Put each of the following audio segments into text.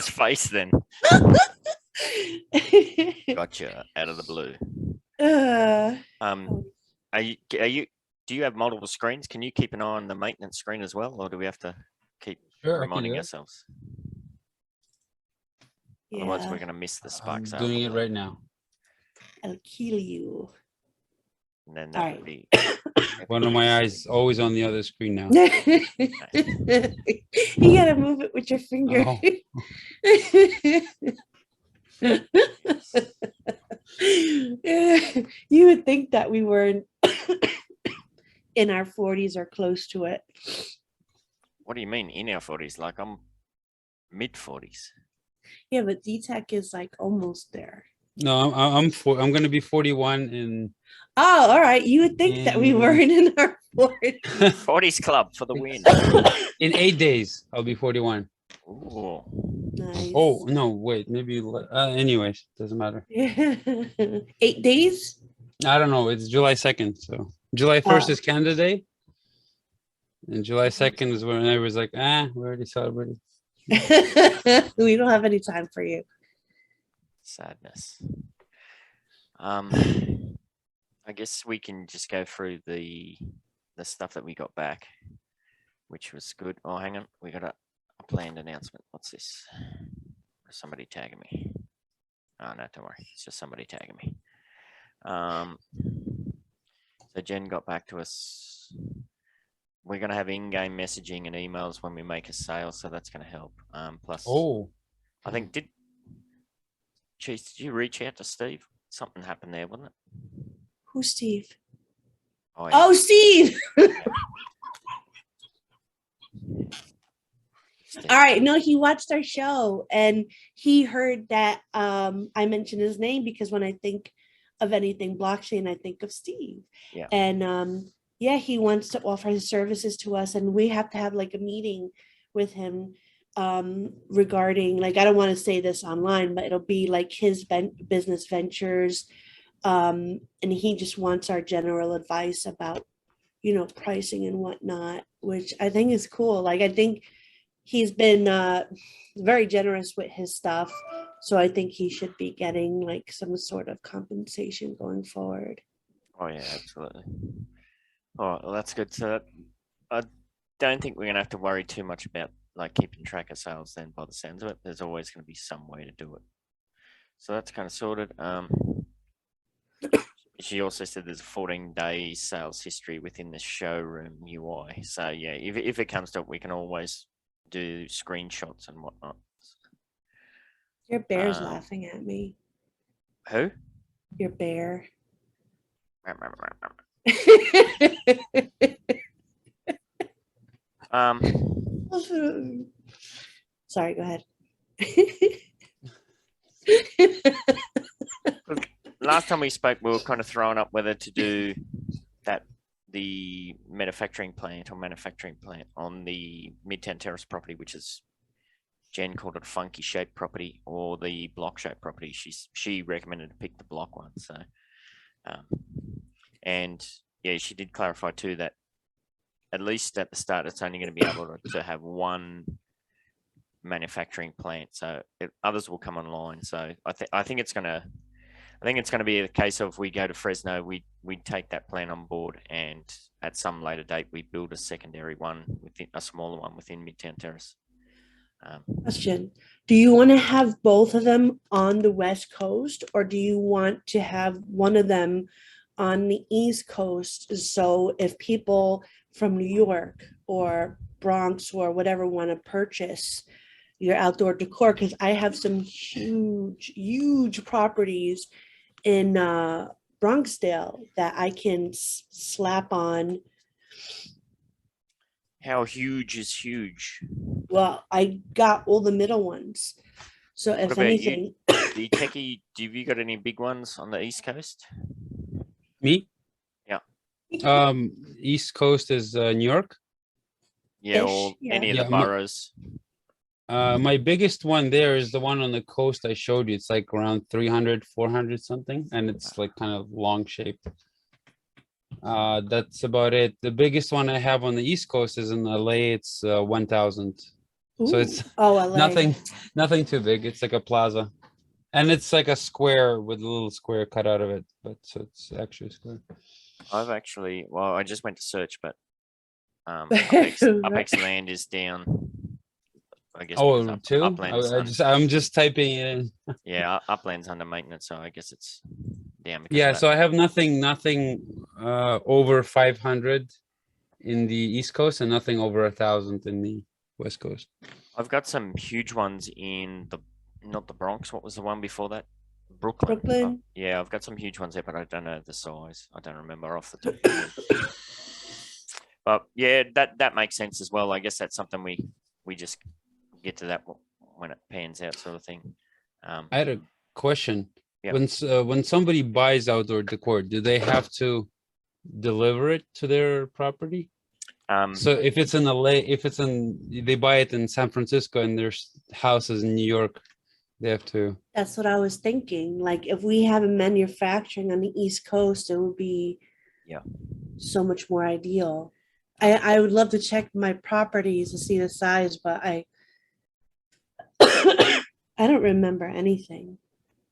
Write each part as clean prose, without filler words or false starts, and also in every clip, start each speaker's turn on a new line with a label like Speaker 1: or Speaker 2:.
Speaker 1: his face then. Gotcha. Out of the blue. Do you have multiple screens? Can you keep an eye on the maintenance screen as well, or do we have to keep reminding ourselves? Otherwise, we're going to miss the spark sale.
Speaker 2: I'm doing it right now.
Speaker 3: I'll kill you.
Speaker 1: And then that would be
Speaker 2: one of my eyes always on the other screen now.
Speaker 3: You gotta move it with your finger.
Speaker 2: Oh.
Speaker 3: You would think that we were in our 40s or close to it.
Speaker 1: What do you mean in our 40s? Like I'm mid 40s.
Speaker 3: Yeah, but Detech is like almost there.
Speaker 2: No, I'm going to be 41 in.
Speaker 3: Oh, all right. You would think that we weren't in our 40s.
Speaker 1: 40s club for the win.
Speaker 2: In 8 days, I'll be 41.
Speaker 1: Ooh.
Speaker 3: Nice.
Speaker 2: Oh, no, wait, maybe. Anyways, doesn't matter.
Speaker 3: 8 days?
Speaker 2: I don't know. It's July 2nd. So July 1st is Canada Day. And July 2nd is when I was like, we already celebrated.
Speaker 3: We don't have any time for you.
Speaker 1: Sadness. I guess we can just go through the stuff that we got back, which was good. Oh, hang on, we got a planned announcement. What's this? Somebody tagging me. Oh no, don't worry. It's just somebody tagging me. So Jen got back to us. We're going to have in-game messaging and emails when we make a sale, so that's going to help. Plus, I think did you reach out to Steve? Something happened there, wasn't it?
Speaker 3: Who's Steve?
Speaker 1: Oh,
Speaker 3: yeah. Steve. All right. No, he watched our show and he heard that I mentioned his name because when I think of anything blockchain, I think of Steve.
Speaker 1: Yeah.
Speaker 3: And he wants to offer his services to us, and we have to have like a meeting with him regarding, like, I don't want to say this online, but it'll be like his business ventures. And he just wants our general advice about, pricing and whatnot, which I think is cool. Like, I think he's been very generous with his stuff. So I think he should be getting like some sort of compensation going forward.
Speaker 1: Oh yeah, absolutely. Oh, well, that's good. So I don't think we're going to have to worry too much about like keeping track of sales then, by the sounds of it. There's always going to be some way to do it. So that's kind of sorted. She also said there's a 14-day sales history within the showroom UI. So yeah, if it comes to it, we can always do screenshots and whatnot.
Speaker 3: Your bear's laughing at me.
Speaker 1: Who?
Speaker 3: Your bear. Sorry, go ahead.
Speaker 1: Last time we spoke, we were kind of throwing up whether to do the manufacturing plant on the Midtown Terrace property, which is Jen called it a funky shaped property, or the block shaped property. She recommended to pick the block one. So, and yeah, she did clarify too that at least at the start, it's only going to be able to have one manufacturing plant. So others will come online. So I think it's going to be a case of we go to Fresno, we take that plan on board, and at some later date we build a secondary one within a smaller one within Midtown Terrace.
Speaker 3: Question: do you want to have both of them on the West Coast, or do you want to have one of them on the East Coast? So if people from New York or Bronx or whatever want to purchase your outdoor decor, because I have some huge properties in Bronxdale that I can slap on.
Speaker 1: How huge is huge?
Speaker 3: Well, I got all the middle ones. So
Speaker 1: what
Speaker 3: if
Speaker 1: about
Speaker 3: anything,
Speaker 1: the techie, have you got any big ones on the East Coast?
Speaker 2: Me?
Speaker 1: Yeah.
Speaker 2: East Coast is New York.
Speaker 1: Yeah, or any of the boroughs.
Speaker 2: My biggest one there is the one on the coast I showed you. It's like around 300, 400 something, and it's like kind of long shaped. That's about it. The biggest one I have on the East Coast is in LA. It's 1,000. So it's
Speaker 3: Ooh. Oh, LA.
Speaker 2: nothing too big. It's like a plaza. And it's like a square with a little square cut out of it, but so it's actually a square.
Speaker 1: I've actually, well, I just went to search, but
Speaker 3: Right.
Speaker 1: Apex land is down. I guess
Speaker 2: Oh,
Speaker 1: because
Speaker 2: two?
Speaker 1: Upland's
Speaker 2: I'm just typing it in.
Speaker 1: yeah, Upland's under maintenance, so I guess it's down because
Speaker 2: Yeah,
Speaker 1: of that.
Speaker 2: so I have nothing over 500 in the East Coast and nothing over 1,000 in the West Coast.
Speaker 1: I've got some huge ones in not the Bronx. What was the one before that? Brooklyn.
Speaker 3: Brooklyn.
Speaker 1: Yeah, I've got some huge ones there, but I don't know the size. I don't remember off the top of my head. But yeah, that makes sense as well. I guess that's something we just get to that when it pans out, sort of thing.
Speaker 2: I had a question.
Speaker 1: Yeah.
Speaker 2: When somebody buys outdoor decor, do they have to deliver it to their property? So if it's in LA, they buy it in San Francisco and there's houses in New York, they have to.
Speaker 3: That's what I was thinking. Like if we have a manufacturing on the East Coast, it would be so much more ideal. I would love to check my properties to see the size, but I don't remember anything.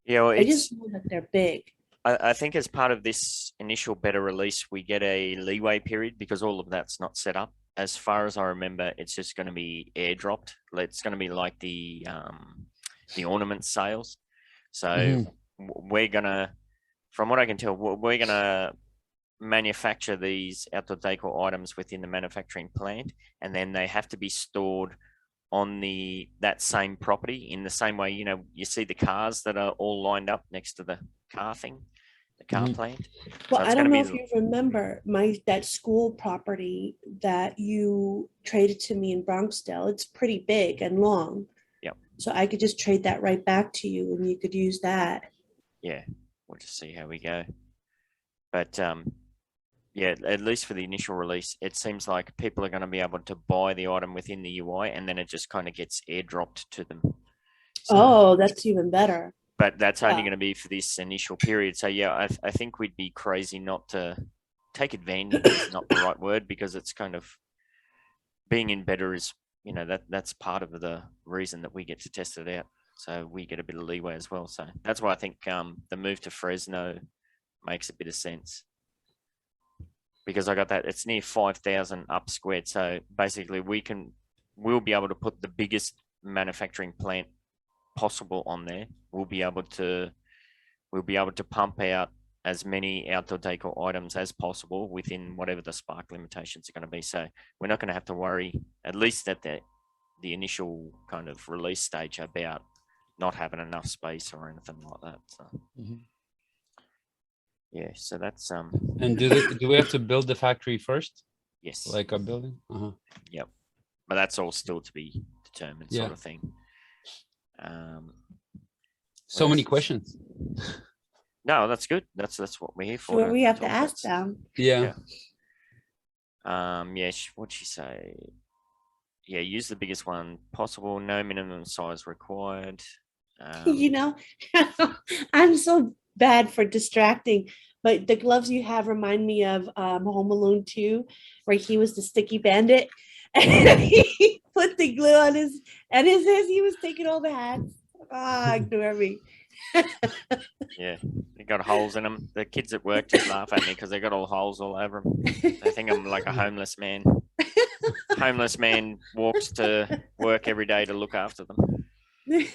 Speaker 1: Yeah, well,
Speaker 3: I just know that they're big.
Speaker 1: I think as part of this initial beta release, we get a leeway period because all of that's not set up. As far as I remember, it's just going to be airdropped. It's going to be like the ornament sales. So we're gonna, from what I can tell, we're gonna manufacture these outdoor decor items within the manufacturing plant, and then they have to be stored on that same property in the same way. You know, you see the cars that are all lined up next to the car thing, the car plant.
Speaker 3: Well,
Speaker 1: So
Speaker 3: I don't know if you remember that school property that you traded to me in Bronxdale. It's pretty big and long.
Speaker 1: Yep.
Speaker 3: So I could just trade that right back to you and you could use that.
Speaker 1: Yeah, we'll just see how we go. But yeah, at least for the initial release, it seems like people are going to be able to buy the item within the UI, and then it just kind of gets airdropped to them.
Speaker 3: So, that's even better.
Speaker 1: But that's only going to be for this initial period. So yeah, I think we'd be crazy not to take advantage. Is not the right word, because it's kind of being in beta is, you know, that's part of the reason that we get to test it out. So we get a bit of leeway as well. So that's why I think the move to Fresno makes a bit of sense. Because I got that, it's near 5,000 up squared. So basically we'll be able to put the biggest manufacturing plant possible on there. We'll be able to pump out as many outdoor decor items as possible within whatever the spark limitations are going to be. So we're not going to have to worry, at least at the initial kind of release stage, about not having enough space or anything like that. So. Yeah, so that's
Speaker 2: And do we have to build the factory first?
Speaker 1: Yes.
Speaker 2: Like a building?
Speaker 1: Yep. But that's all still to be determined, sort of thing.
Speaker 2: So many questions.
Speaker 1: No, that's good. That's what we're here for.
Speaker 3: What we have to ask them.
Speaker 2: Yeah.
Speaker 1: Yeah. What'd she say? Yeah, use the biggest one possible. No minimum size required.
Speaker 3: You know, I'm so bad for distracting, but the gloves you have remind me of Home Alone 2, where he was the sticky bandit and he put the glue on his he was taking all the hats. Ignore me.
Speaker 1: Yeah, they got holes in them. The kids at work just laugh at me because they got all holes all over them. They think I'm like a homeless man. Homeless man walks to work every day to look after them.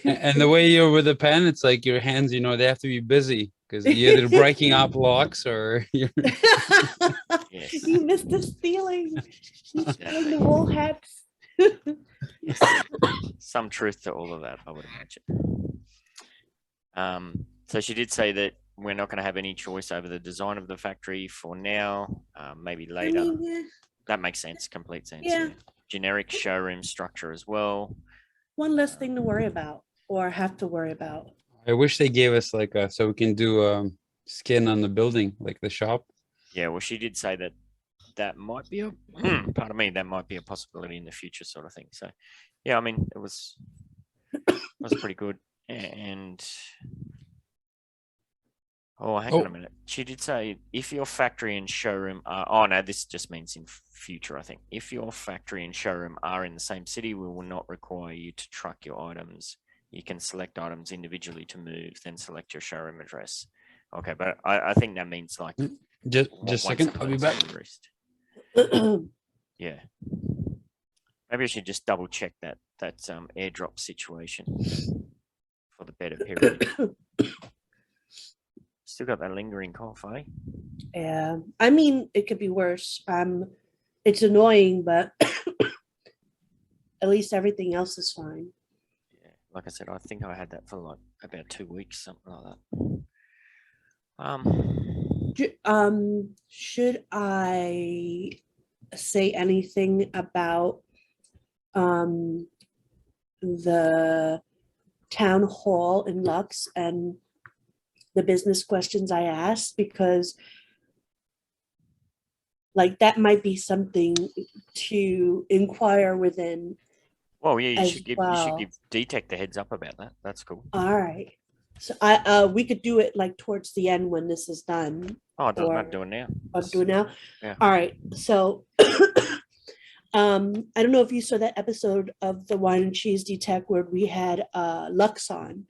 Speaker 2: And the way you're with the pen, it's like your hands, you know, they have to be busy because you're either breaking up locks or you're...
Speaker 1: Yes.
Speaker 3: You missed the stealing. He's stealing the wool hats.
Speaker 1: Some truth to all of that, I would imagine. So she did say that we're not going to have any choice over the design of the factory for now. Maybe later. I mean, yeah. That makes sense. Complete sense.
Speaker 3: Yeah.
Speaker 1: Generic showroom structure as well.
Speaker 3: One less thing to worry about or have to worry about.
Speaker 2: I wish they gave us like so we can do skin on the building, like the shop.
Speaker 1: Yeah, well, she did say that might be a pardon me, that might be a possibility in the future, sort of thing. So yeah, I mean, it was pretty good. And Oh, hang on a minute. She did say if your factory and showroom are. Oh no, this just means in future. I think if your factory and showroom are in the same city, we will not require you to truck your items. You can select items individually to move, then select your showroom address. Okay, but I think that means like
Speaker 2: just a second. I'll be back.
Speaker 1: Yeah. Maybe I should just double check that airdrop situation for the better period. Still got that lingering cough, eh?
Speaker 3: Yeah, I mean, it could be worse. It's annoying, but at least everything else is fine.
Speaker 1: Yeah, like I said, I think I had that for like about 2 weeks, something like that.
Speaker 3: Should I say anything about the town hall in Lux and the business questions I asked? Because like that might be something to inquire within.
Speaker 1: Well, yeah, you should give Detech the heads up about that. That's cool.
Speaker 3: All right. So we could do it like towards the end when this is done.
Speaker 1: Oh, it doesn't matter, do it now.
Speaker 3: I'll do it now.
Speaker 1: Yeah.
Speaker 3: All right. So I don't know if you saw that episode of the Wine and Cheese Detech where we had Lux on.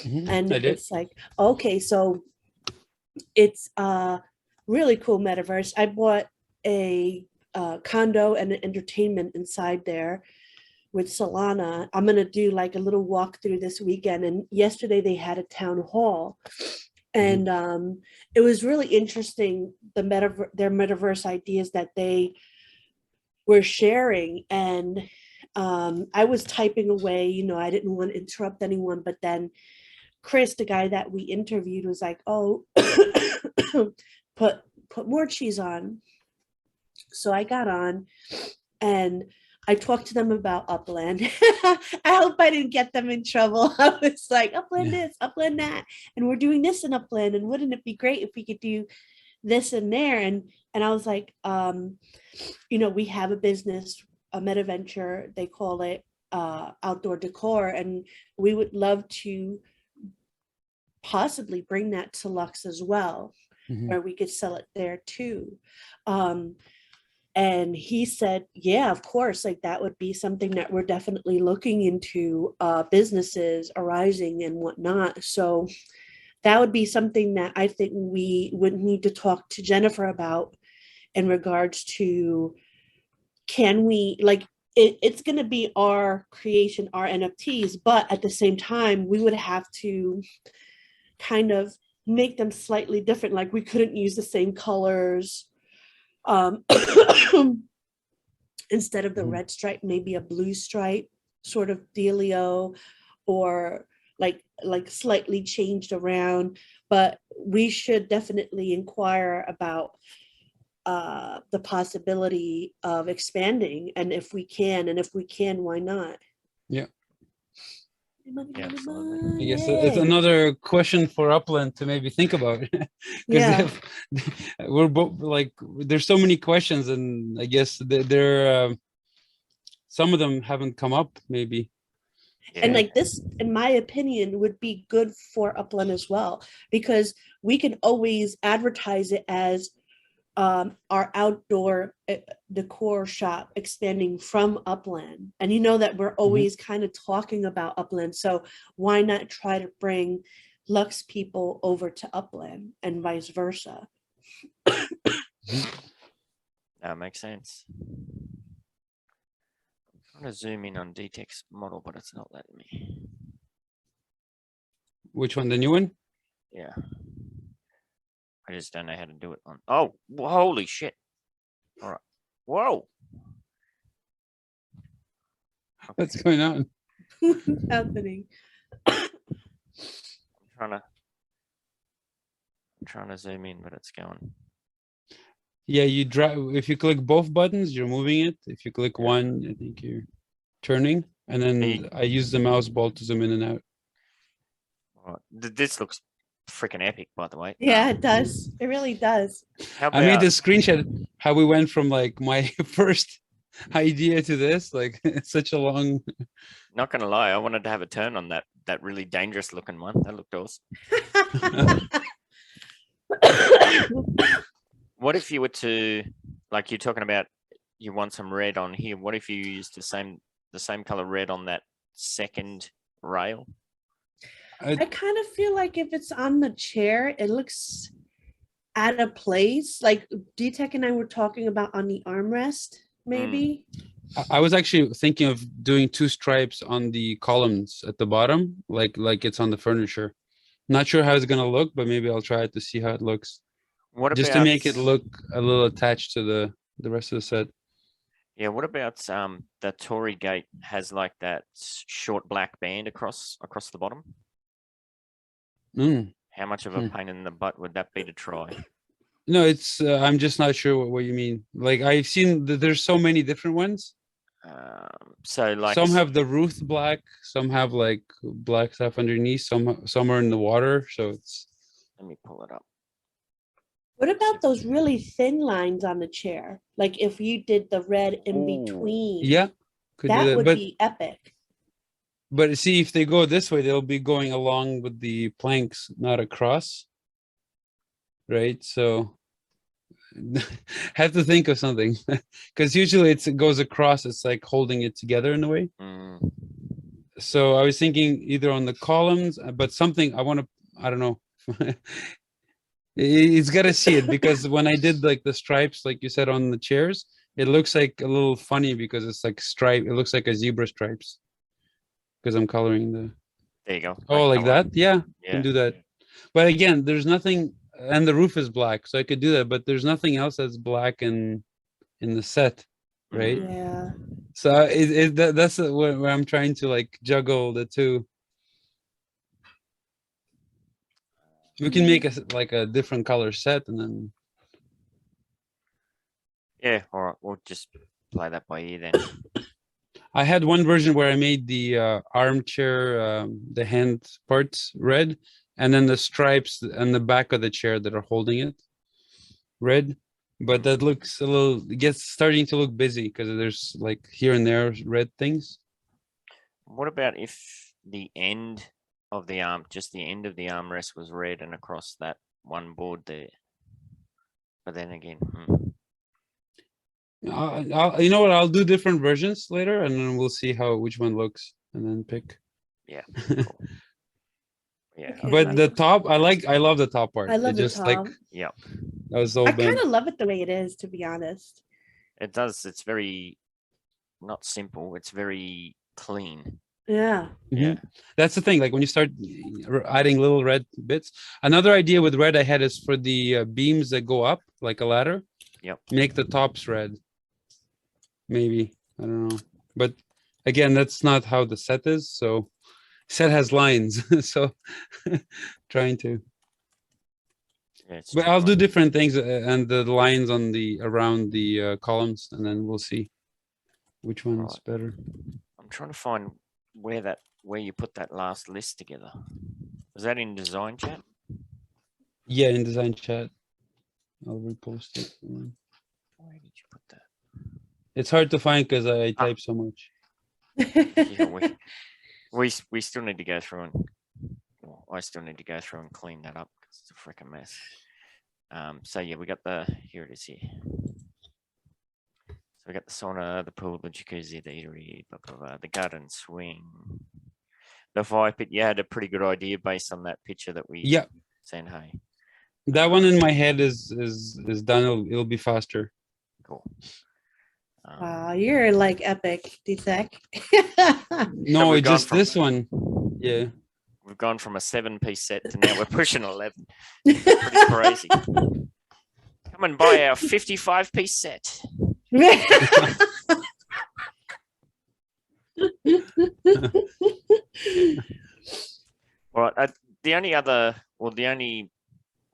Speaker 3: And it's like, okay, so it's really cool metaverse. I bought a condo and an entertainment inside there with Solana. I'm gonna do like a little walkthrough this weekend. And yesterday they had a town hall, and it was really interesting. Their metaverse ideas that they were sharing, and I was typing away. You know, I didn't want to interrupt anyone, but then Chris, the guy that we interviewed, was like, "Oh, put Morecheese on." So I got on, and I talked to them about Upland. I hope I didn't get them in trouble. I was like, Upland this, Upland that, and we're doing this in Upland, and wouldn't it be great if we could do this and there? And I was like, you know, we have a business, a Metaventure, they call it outdoor decor, and we would love to possibly bring that to Lux as well, where we could sell it there too. And he said, yeah, of course, like that would be something that we're definitely looking into, businesses arising and whatnot. So that would be something that I think we would need to talk to Jennifer about in regards to, can we, like, it's going to be our creation, our NFTs, but at the same time, we would have to kind of make them slightly different. Like we couldn't use the same colors. Instead of the red stripe, maybe a blue stripe sort of dealio, or like slightly changed around. But we should definitely inquire about the possibility of expanding, and if we can, why not?
Speaker 2: Yeah.
Speaker 1: Yeah,
Speaker 2: I guess it's another question for Upland to maybe think about. Because we're both like, there's so many questions, and I guess there some of them haven't come up maybe.
Speaker 3: And like this, in my opinion, would be good for Upland as well, because we can always advertise it as our outdoor decor shop expanding from Upland. And you know that we're always kind of talking about Upland. So why not try to bring Lux people over to Upland and vice versa?
Speaker 1: That makes sense. I'm trying to zoom in on Detech's model, but it's not letting me.
Speaker 2: Which one, the new one?
Speaker 1: Yeah. I just don't know how to do it on. Oh, holy shit. All right. Whoa. Okay.
Speaker 2: What's going on?
Speaker 3: What's happening?
Speaker 1: I'm trying to zoom in, but it's going.
Speaker 2: Yeah, you drive. If you click both buttons, you're moving it. If you click one, I think you're turning. And then I use the mouse ball to zoom in and out.
Speaker 1: Right. This looks freaking epic, by the way.
Speaker 3: Yeah, it does. It really does.
Speaker 2: I made this screenshot how we went from like my first idea to this. Like it's such a long.
Speaker 1: Not gonna lie, I wanted to have a turn on that really dangerous looking one. That looked awesome. What if you were to, like you're talking about, you want some red on here. What if you used the same color red on that second rail?
Speaker 3: I kind of feel like if it's on the chair, it looks out of place. Like Detech and I were talking about on the armrest, maybe.
Speaker 2: I was actually thinking of doing 2 stripes on the columns at the bottom, like it's on the furniture. Not sure how it's gonna look, but maybe I'll try it to see how it looks.
Speaker 1: What
Speaker 2: Just
Speaker 1: about,
Speaker 2: to make it look a little attached to the rest of the set.
Speaker 1: yeah, what about the Tory gate has like that short black band across the bottom? How much of a pain in the butt would that be to try?
Speaker 2: No, it's I'm just not sure what you mean. Like I've seen that there's so many different ones.
Speaker 1: So like
Speaker 2: some have the roof black, some have like black stuff underneath, some are in the water. So it's.
Speaker 1: Let me pull it up.
Speaker 3: What about those really thin lines on the chair? Like if you did the red in between.
Speaker 2: Yeah, could
Speaker 3: that
Speaker 2: do that.
Speaker 3: would be epic.
Speaker 2: But see, if they go this way, they'll be going along with the planks, not across. Right? So have to think of something, because usually it goes across. It's like holding it together in a way. So I was thinking either on the columns, but something I want to, I don't know. It's got to see it, because when I did like the stripes, like you said, on the chairs, it looks like a little funny because it's like stripe. It looks like a zebra stripes because I'm coloring the.
Speaker 1: There you go.
Speaker 2: Oh, like that? Yeah, can do that. But again, there's nothing, and the roof is black, so I could do that. But there's nothing else that's black in the set, right?
Speaker 3: Yeah.
Speaker 2: So that's where I'm trying to like juggle the two. We can make like a different color set, and then.
Speaker 1: Yeah, all right. We'll just play that by ear then.
Speaker 2: I had one version where I made the armchair, the hand parts red, and then the stripes and the back of the chair that are holding it red. But that looks a little, it gets starting to look busy because there's like here and there red things.
Speaker 1: What about if the end of the arm, just the end of the armrest was red and across that one board there? But then again,
Speaker 2: you know what? I'll do different versions later, and then we'll see which one looks, and then pick.
Speaker 1: Yeah. Cool. Yeah.
Speaker 3: Okay.
Speaker 2: But the top, I love the top part.
Speaker 3: I love
Speaker 2: it
Speaker 3: the
Speaker 2: just
Speaker 3: top.
Speaker 2: like.
Speaker 1: Yeah.
Speaker 2: That was so
Speaker 3: I
Speaker 2: bad.
Speaker 3: kind of love it the way it is, to be honest.
Speaker 1: It does. It's very not simple. It's very clean.
Speaker 3: Yeah.
Speaker 1: Yeah.
Speaker 2: That's the thing. Like when you start adding little red bits. Another idea with red I had is for the beams that go up like a ladder.
Speaker 1: Yep.
Speaker 2: Make the tops red. Maybe. I don't know. But again, that's not how the set is. So set has lines. So trying to.
Speaker 1: Yeah,
Speaker 2: but I'll do different things and the lines on the around the columns, and then we'll see which one's better.
Speaker 1: I'm trying to find where you put that last list together. Was that in design chat?
Speaker 2: Yeah, in design chat. I'll repost it.
Speaker 1: Where did you put that?
Speaker 2: It's hard to find because I type so much.
Speaker 1: Yeah, we still need to go through and I still need to go through and clean that up because it's a freaking mess. So yeah, we got here it is here. So we got the sauna, the pool, the jacuzzi, the eatery, blah, blah, blah, the garden swing, the fire pit. You had a pretty good idea based on that picture that we sent. Hey,
Speaker 2: that one in my head is done. It'll be faster.
Speaker 1: Cool.
Speaker 3: Wow, you're like epic, Detech.
Speaker 2: No, it's just this one. Yeah.
Speaker 1: We've gone from a 7-piece set to now we're pushing 11. Pretty crazy. Come and buy our 55-piece set. Well, the only other, well,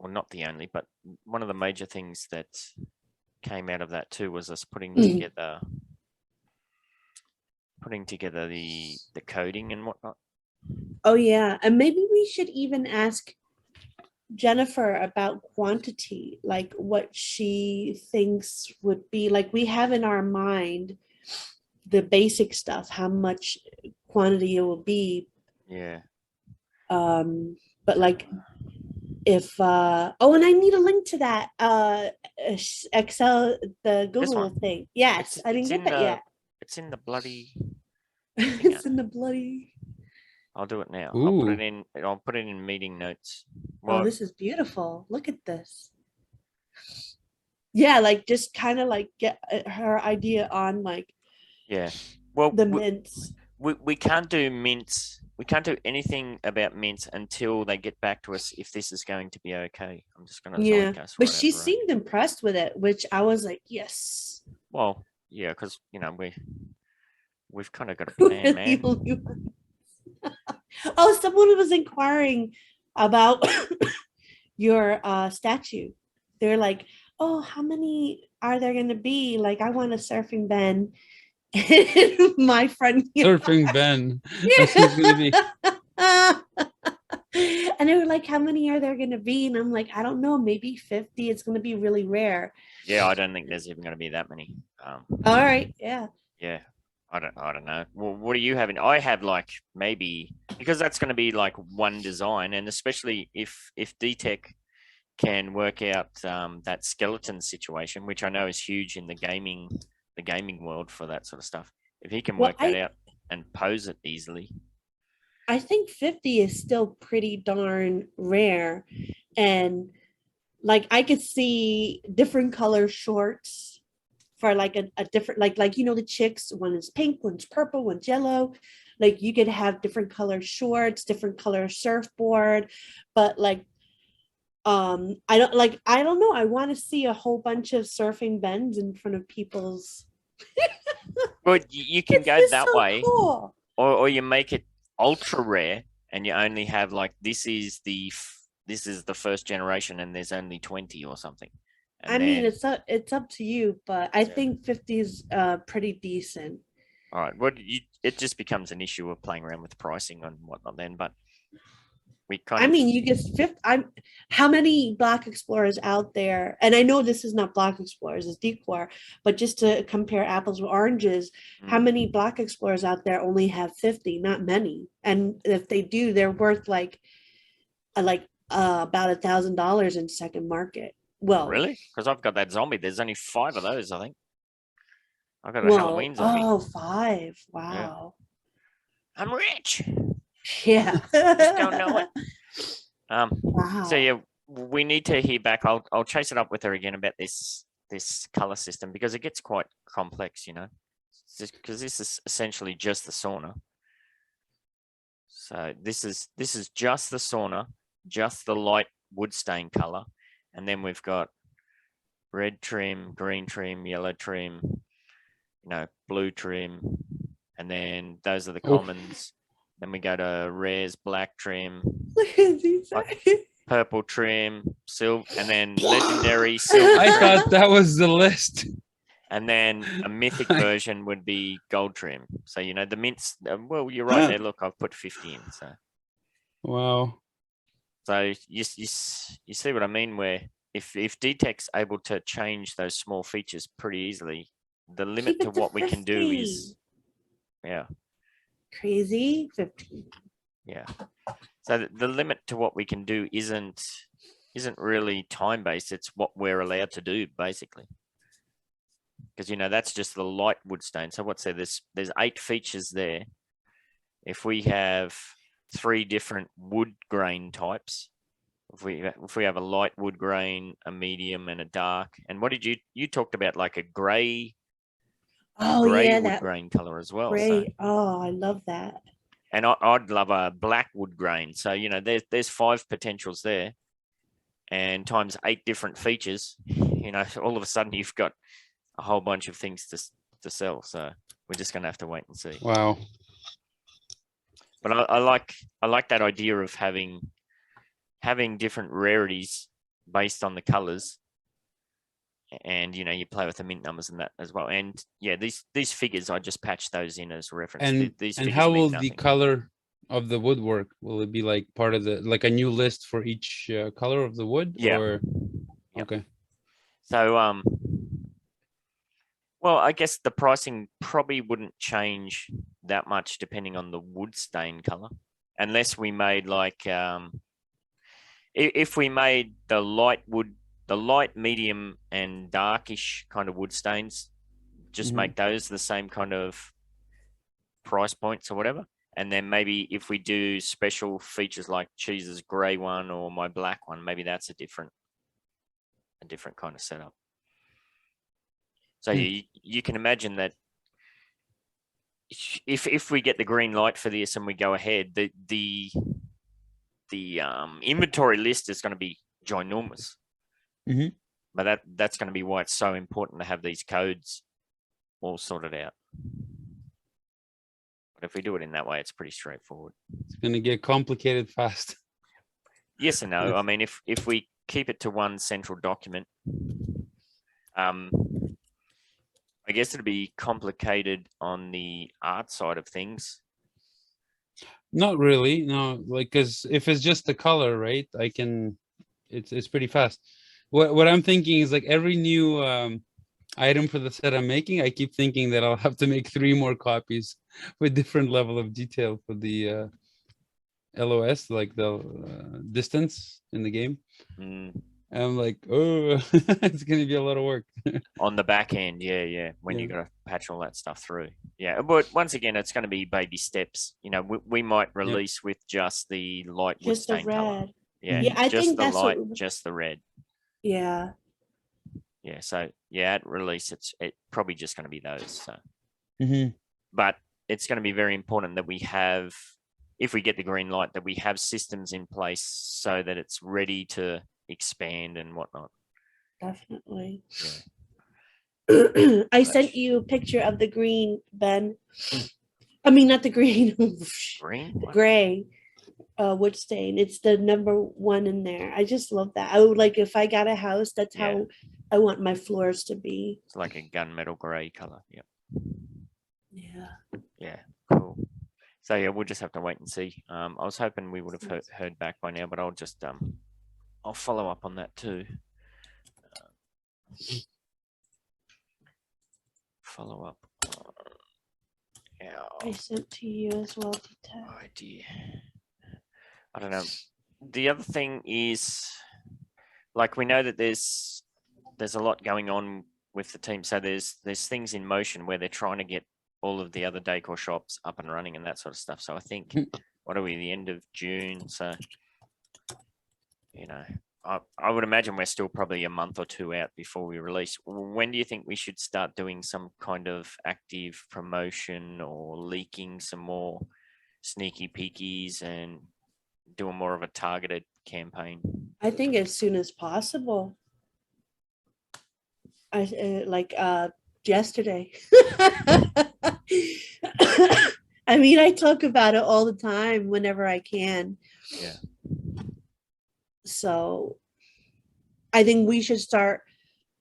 Speaker 1: not the only, but one of the major things that came out of that too was us putting together the coding and whatnot.
Speaker 3: Oh yeah, and maybe we should even ask Jennifer about quantity, like what she thinks would be, like we have in our mind the basic stuff, how much quantity it will be.
Speaker 1: Yeah.
Speaker 3: But like if oh, and I need a link to that Excel, the
Speaker 1: This
Speaker 3: Google
Speaker 1: one.
Speaker 3: thing. Yes, I didn't get that yet.
Speaker 1: It's in the bloody.
Speaker 3: It's in the bloody.
Speaker 1: I'll do it now.
Speaker 2: Ooh.
Speaker 1: I'll put it in meeting notes.
Speaker 3: Oh,
Speaker 1: Well,
Speaker 3: this is beautiful. Look at this. Yeah, like just kind of like get her idea on like
Speaker 1: yeah. Well,
Speaker 3: the mints.
Speaker 1: we can't do mints. We can't do anything about mints until they get back to us if this is going to be okay. I'm just going to
Speaker 3: Yeah,
Speaker 1: Zeitgeist
Speaker 3: but
Speaker 1: right
Speaker 3: she
Speaker 1: out the road.
Speaker 3: seemed impressed with it, which I was like, yes.
Speaker 1: Well, yeah, because you know we've kind of got a plan, man.
Speaker 3: Oh, someone was inquiring about your statue. They're like, oh, how many are there going to be? Like, I want a surfing Ben in my front yard.
Speaker 2: Surfing Ben. This is gonna be.
Speaker 3: And they were like, how many are there going to be? And I'm like, I don't know, maybe 50. It's going to be really rare.
Speaker 1: Yeah, I don't think there's even going to be that many.
Speaker 3: All right, yeah.
Speaker 1: Yeah, I don't know. Well, what are you having? I have like maybe because that's going to be like one design, and especially if Detech can work out that skeleton situation, which I know is huge in the gaming world for that sort of stuff. If he can work that out and pose it easily.
Speaker 3: I think 50 is still pretty darn rare. And like I could see different color shorts for like a different like you know the chicks, one is pink, one's purple, one's yellow. Like you could have different color shorts, different color surfboard, but like I don't know. I want to see a whole bunch of surfing Bens in front of people's.
Speaker 1: Well, you can go that
Speaker 3: so
Speaker 1: way,
Speaker 3: cool.
Speaker 1: or you make it ultra rare, and you only have like this is the first generation, and there's only 20 or something. And
Speaker 3: I mean, it's up to you, but I think 50 is pretty decent.
Speaker 1: All right. Well, it just becomes an issue of playing around with pricing and whatnot then, but we kind
Speaker 3: I
Speaker 1: of.
Speaker 3: mean, you get how many Black Explorers out there? And I know this is not Black Explorers, it's Decor, but just to compare apples with oranges, how many Black Explorers out there only have 50? Not many. And if they do, they're worth like about $1,000 in second market. Well,
Speaker 1: really? Because I've got that zombie. There's only 5 of those, I think. I've got a Halloween zombie.
Speaker 3: Oh, 5. Wow.
Speaker 1: Yeah. I'm rich.
Speaker 3: Yeah.
Speaker 1: Just don't know it.
Speaker 3: Wow.
Speaker 1: So yeah, we need to hear back. I'll chase it up with her again about this color system because it gets quite complex, you know. Because this is essentially just the sauna. So this is just the sauna, just the light wood stain color, and then we've got red trim, green trim, yellow trim, you know, blue trim, and then those are the commons. Then we go to rares, black trim, purple trim, silver, and then legendary silver.
Speaker 2: I thought that was the list.
Speaker 1: And then a mythic version would be gold trim. So, you know, the mints, well, you're right there. Look, I've put 50 in. So,
Speaker 2: wow.
Speaker 1: So you see what I mean? Where if Detech's able to change those small features pretty easily, the limit to what we can do is, yeah.
Speaker 3: Crazy 15.
Speaker 1: Yeah. So the limit to what we can do isn't really time based. It's what we're allowed to do basically. Because you know that's just the light wood stain. So what's there? There's 8 features there. If we have 3 different wood grain types, if we have a light wood grain, a medium, and a dark, and what did you talked about like a gray? Wood grain color as well.
Speaker 3: Gray. So. Oh, I love that.
Speaker 1: And I'd love a black wood grain. So you know, there's 5 potentials there, and times 8 different features. You know, all of a sudden you've got a whole bunch of things to sell. So we're just gonna have to wait and see.
Speaker 2: Wow.
Speaker 1: But I like that idea of having different rarities based on the colors. And you know, you play with the mint numbers and that as well. And yeah, these figures, I just patched those in as reference.
Speaker 2: And how will the color of the wood work? Will it be like part of the like a new list for each color of the wood?
Speaker 1: Yeah.
Speaker 2: Or...
Speaker 1: Yep.
Speaker 2: Okay.
Speaker 1: So well, I guess the pricing probably wouldn't change that much depending on the wood stain color, unless we made like if we made the light wood, the light, medium, and darkish kind of wood stains, just make those the same kind of price points or whatever. And then maybe if we do special features like Cheese's grey one or my black one, maybe that's a different kind of setup. So you can imagine that if we get the green light for this and we go ahead, the inventory list is going to be ginormous. But that's going to be why it's so important to have these codes all sorted out. But if we do it in that way, it's pretty straightforward.
Speaker 2: It's going to get complicated fast.
Speaker 1: Yes and no. I mean, if we keep it to one central document, I guess it'd be complicated on the art side of things.
Speaker 2: Not really, no. Like, because if it's just the color, right? I can. It's pretty fast. What I'm thinking is like every new item for the set I'm making, I keep thinking that I'll have to make 3 more copies with different level of detail for the LOS, like the distance in the game. I'm like, oh, it's going to be a lot of work.
Speaker 1: On the back end, yeah. When you got to patch all that stuff through. Yeah, but once again, it's going to be baby steps. You know, we might release with just the light wood
Speaker 3: Just the
Speaker 1: stain color.
Speaker 3: red.
Speaker 1: Yeah,
Speaker 3: I
Speaker 1: just
Speaker 3: think
Speaker 1: the
Speaker 3: that's
Speaker 1: light,
Speaker 3: what.
Speaker 1: just the red.
Speaker 3: Yeah.
Speaker 1: Yeah, so yeah, at release, it's probably just going to be those. So, but it's going to be very important that we have, if we get the green light, that we have systems in place so that it's ready to expand and whatnot.
Speaker 3: Definitely.
Speaker 1: Yeah.
Speaker 3: I sent you a picture of the green, Ben. I mean, not the green.
Speaker 1: Green?
Speaker 3: The gray wood stain. It's the #1 in there. I just love that. I would like, if I got a house, that's how I want my floors to be.
Speaker 1: It's like a gunmetal gray color. Yep.
Speaker 3: Yeah.
Speaker 1: Yeah. Cool. So yeah, we'll just have to wait and see. I was hoping we would have heard back by now, but I'll just I'll follow up on that too. Follow up.
Speaker 3: I sent to you as well, Detech.
Speaker 1: Oh dear. I don't know. The other thing is, like, we know that there's a lot going on with the team. So there's things in motion where they're trying to get all of the other decor shops up and running and that sort of stuff. So I think, what are we, the end of June? So, you know, I would imagine we're still probably a month or 2 out before we release. When do you think we should start doing some kind of active promotion or leaking some more sneaky peekies and doing more of a targeted campaign?
Speaker 3: I think as soon as possible. I yesterday. I mean, I talk about it all the time whenever I can.
Speaker 1: Yeah.
Speaker 3: So I think we should start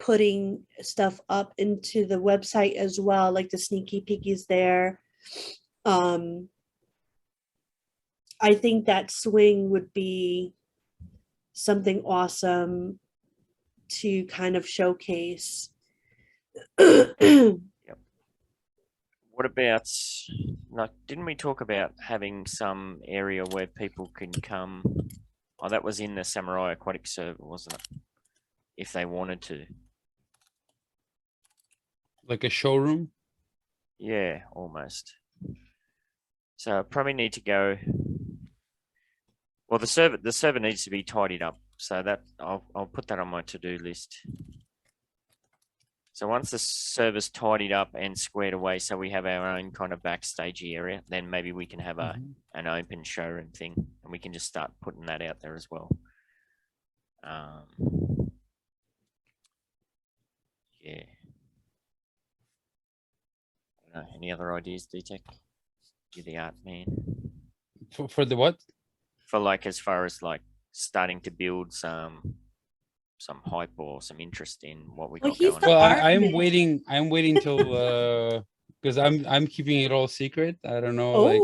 Speaker 3: putting stuff up into the website as well, like the sneaky peekies there. I think that swing would be something awesome to kind of showcase.
Speaker 1: Yep. What about, didn't we talk about having some area where people can come? Oh, that was in the Samurai Aquatics server, wasn't it? If they wanted to.
Speaker 2: Like a showroom?
Speaker 1: Yeah, almost. So I probably need to go. Well, the server needs to be tidied up. So that I'll put that on my to-do list. So once the server's tidied up and squared away, so we have our own kind of backstagey area, then maybe we can have an open showroom thing, and we can just start putting that out there as well. Yeah. Any other ideas, Detech? You're the art man.
Speaker 2: For the what?
Speaker 1: For like, as far as like starting to build some hype or some interest in what we got going on.
Speaker 2: Well, I'm waiting till because I'm keeping it all secret. I don't know, like,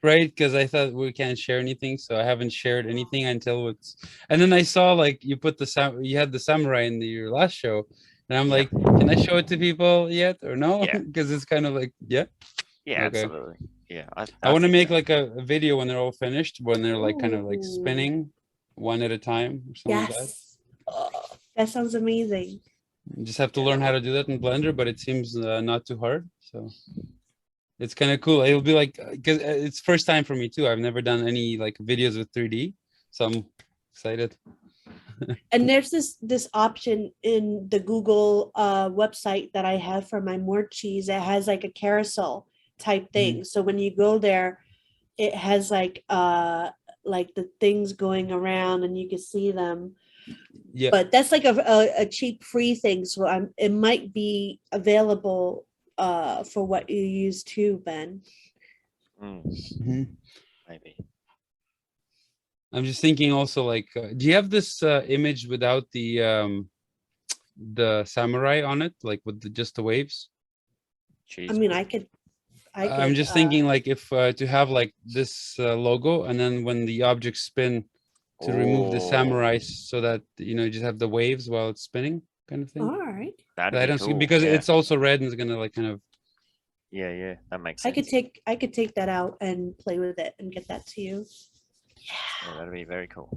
Speaker 2: right? Because I thought we can't share anything, so I haven't shared anything until it's. And then I saw like you put you had the samurai in your last show, and I'm like, can I show it to people yet or no? Because it's kind of like, yeah,
Speaker 1: absolutely, yeah.
Speaker 2: I want to make like a video when they're all finished, when they're like kind of like spinning one at a time or something like that.
Speaker 3: Yes. Oh, that sounds amazing.
Speaker 2: You just have to learn how to do that in Blender, but it seems not too hard. So it's kind of cool. It'll be like, because it's first time for me too. I've never done any like videos with 3D, so I'm excited.
Speaker 3: And there's this option in the Google website that I have for my Morecheese. It has like a carousel type thing. So when you go there, it has like the things going around and you can see them.
Speaker 2: Yeah.
Speaker 3: But that's like a cheap free thing. So it might be available for what you use too, Ben.
Speaker 1: Maybe.
Speaker 2: I'm just thinking also like, do you have this image without the samurai on it, like with just the waves?
Speaker 3: Jeez. I mean, I could.
Speaker 2: I'm just thinking like if to have like this logo, and then when the objects spin, to remove the samurai, so that you just have the waves while it's spinning, kind of thing.
Speaker 3: All right.
Speaker 2: I don't see, because it's also red and it's gonna like kind of.
Speaker 1: Yeah, that makes sense.
Speaker 3: I could take that out and play with it and get that to you.
Speaker 1: Yeah, that'd be very cool.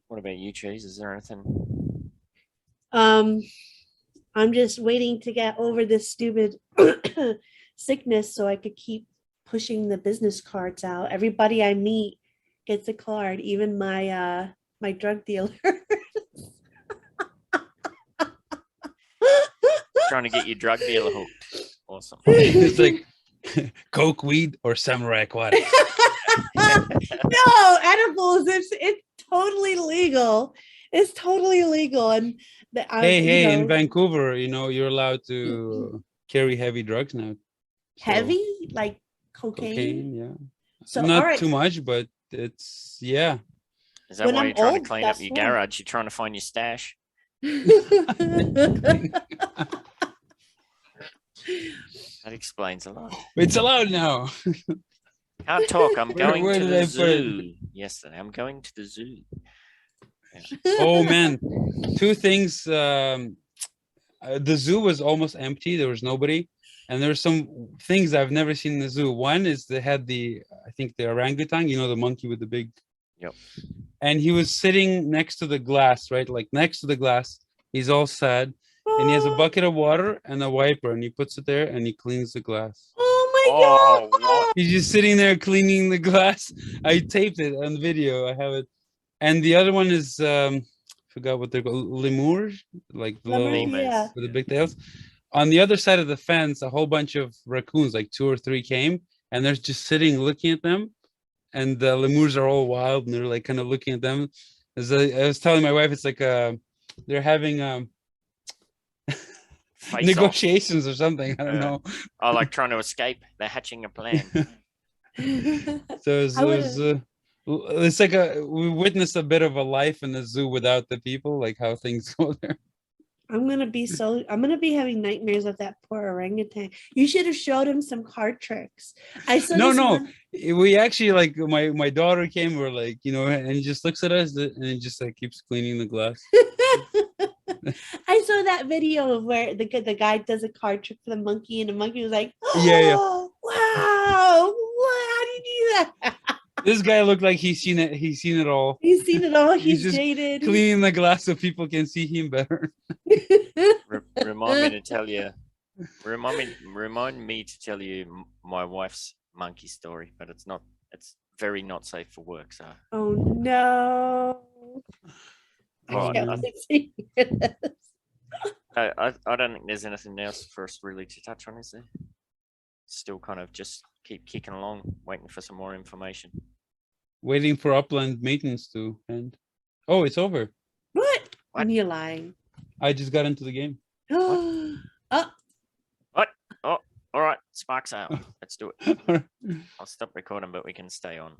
Speaker 1: What about you, Cheese? Is there anything?
Speaker 3: I'm just waiting to get over this stupid sickness so I could keep pushing the business cards out. Everybody I meet gets a card, even my my drug dealer.
Speaker 1: Trying to get your drug dealer hooked. Awesome.
Speaker 2: It's like coke, weed, or samurai aquatics.
Speaker 3: No, edibles. It's totally legal. It's totally illegal. And
Speaker 2: hey, in Vancouver, you're allowed to carry heavy drugs now. So,
Speaker 3: heavy, like cocaine.
Speaker 2: Yeah.
Speaker 3: So
Speaker 2: not too much, but it's
Speaker 1: Is that why you're trying to clean up your garage? You're trying to find your stash. That explains a lot.
Speaker 2: It's allowed now.
Speaker 1: Can't talk. I'm going to the zoo. Yesterday, I'm going to the zoo. Yeah.
Speaker 2: Oh man, two things. The zoo was almost empty. There was nobody, and there's some things I've never seen in the zoo. One is they had I think the orangutan, the monkey with the big.
Speaker 1: Yep.
Speaker 2: And he was sitting next to the glass, right? Like next to the glass. He's all sad. And he has a bucket of water and a wiper, and he puts it there and he cleans the glass.
Speaker 3: Oh my God.
Speaker 1: What?
Speaker 2: He's just sitting there cleaning the glass. I taped it on video. I have it. And the other one is, forgot what they're called, lemurs, like the little, with the big tails. On the other side of the fence, a whole bunch of raccoons, like 2 or 3 came, and they're just sitting looking at them. And the lemurs are all wild, and they're like kind of looking at them. As I was telling my wife, it's like they're having negotiations or something. I don't know.
Speaker 1: Oh, like trying to escape. They're hatching a plan.
Speaker 2: So it's like we witnessed a bit of a life in the zoo without the people, like how things go there.
Speaker 3: I'm gonna be having nightmares of that poor orangutan. You should have showed him some card tricks.
Speaker 2: We actually, like, my daughter came, we're like, and he just looks at us and he just like keeps cleaning the glass.
Speaker 3: I saw that video of where the guy does a card trick for the monkey, and the monkey was like,
Speaker 2: "Oh,
Speaker 3: wow, how do you do that?"
Speaker 2: This guy looked like he's seen it. He's seen it all.
Speaker 3: He's seen it all. He's
Speaker 2: just
Speaker 3: jaded.
Speaker 2: Cleaning the glass so people can see him better.
Speaker 1: Remind me to tell you. Remind me to tell you my wife's monkey story, but it's not. It's very not safe for work. So.
Speaker 3: Oh no.
Speaker 1: Well, I don't think there's anything else for us really to touch on, is there? Still kind of just keep kicking along, waiting for some more information.
Speaker 2: Waiting for Upland Maintenance to end. Oh, it's over.
Speaker 3: What? You're lying.
Speaker 2: I just got into the game.
Speaker 1: What? Oh, all right. Sparks out. Let's do it. I'll stop recording, but we can stay on.